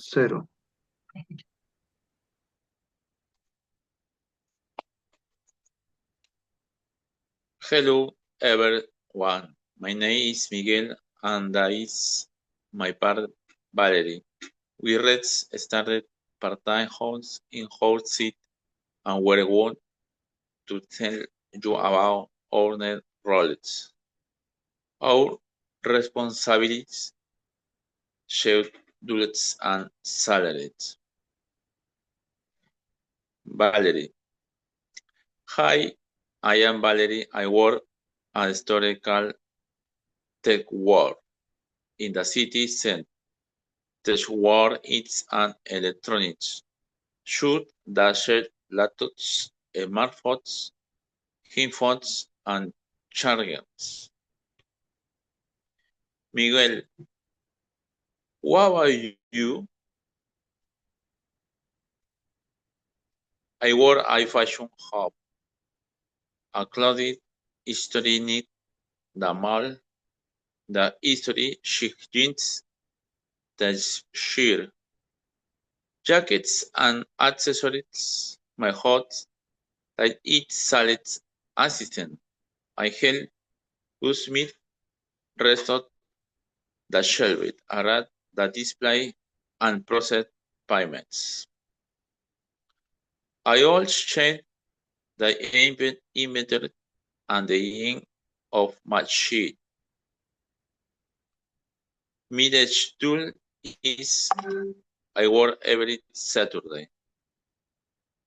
0. Hello, everyone. My name is Miguel, and that is my partner Valerie. We read started part-time homes in our city, and we want to tell you about our roles, our responsibilities, schedules, and salaries. Valerie. Hi, I am Valerie. I work at a store called Tech World in the city center. Tech World is an electronics shop that sells laptops, smartphones, headphones, and chargers. Miguel, what about you? I work at Fashion Hub, a clothing history need the mall, the history chic jeans, the sheer jackets and accessories. My hot like each sales assistant. I help Smith restock the shelving, arrange the display, and process payments. I also check the inventory and the end of my sheet. My schedule is I work every Saturday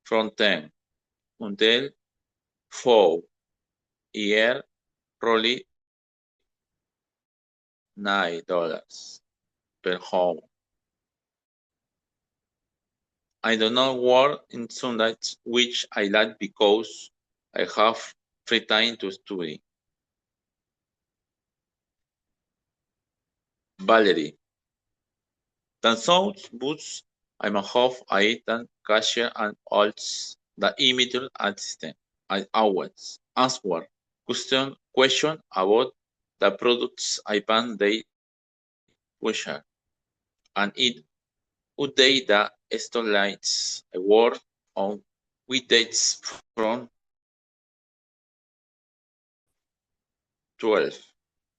from 10 until 4 year roughly $9 per home. I do not work in Sundays, which I like because I have free time to study. Valerie. The sound boots I'm a half item cashier and also the immediate assistant. I always answer question about the products I ban they push and it update the storylines I work on with dates from 12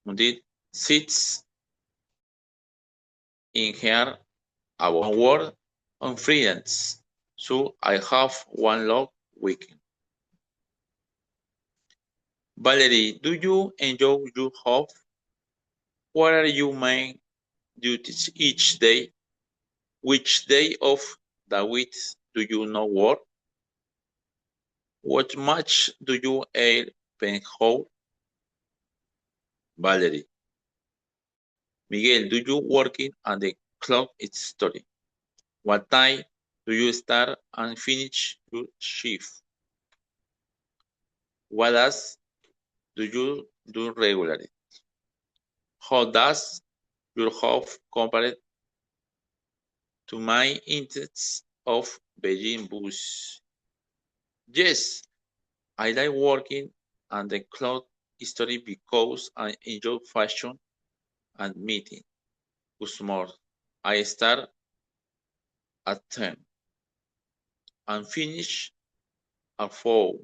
until 6 in here about work on freelance, so I have one long weekend. Valerie, do you enjoy your job? What are your main duties each day? Which day of the week do you not work? What much do you earn per hour? Valerie. Miguel, do you working at the clock its story? What time do you start and finish your shift? What else do you do regularly? How does your job compare to my interests of Beijing bus? Yes, I like working on the cloth history because I enjoy fashion and meeting customers. I start at 10 and finish at 4.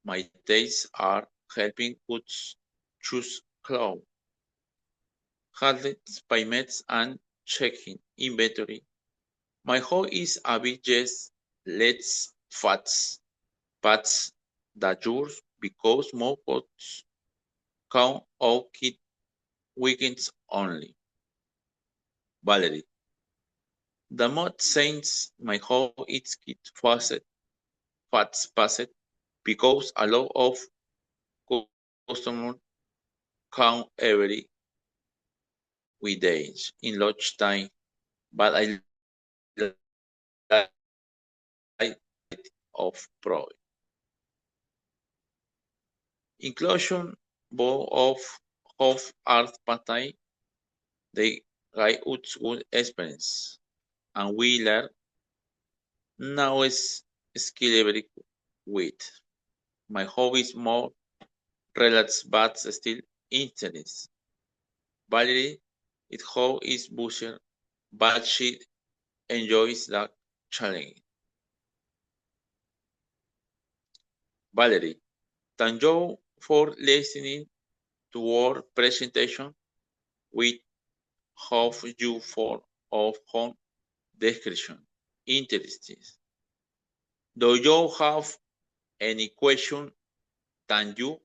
My days are helping goods choose clothes, handling payments, and checking inventory. My hobby is a bit just let's fats that yours because more goods count out kid weekends only. Valerie. The mod says my home is kid fast passed because a lot of customers count every weekdays in lunch time, but I like of pro. Inclusion both of art part-time, they guide us good experience, and we learn now is skill every week. My hobby is more relaxed but still intense. Valerie, it how is Busher, but she enjoys the challenge. Valerie, thank you for listening to our presentation. We hope you found our home description interesting. Do you have any question that you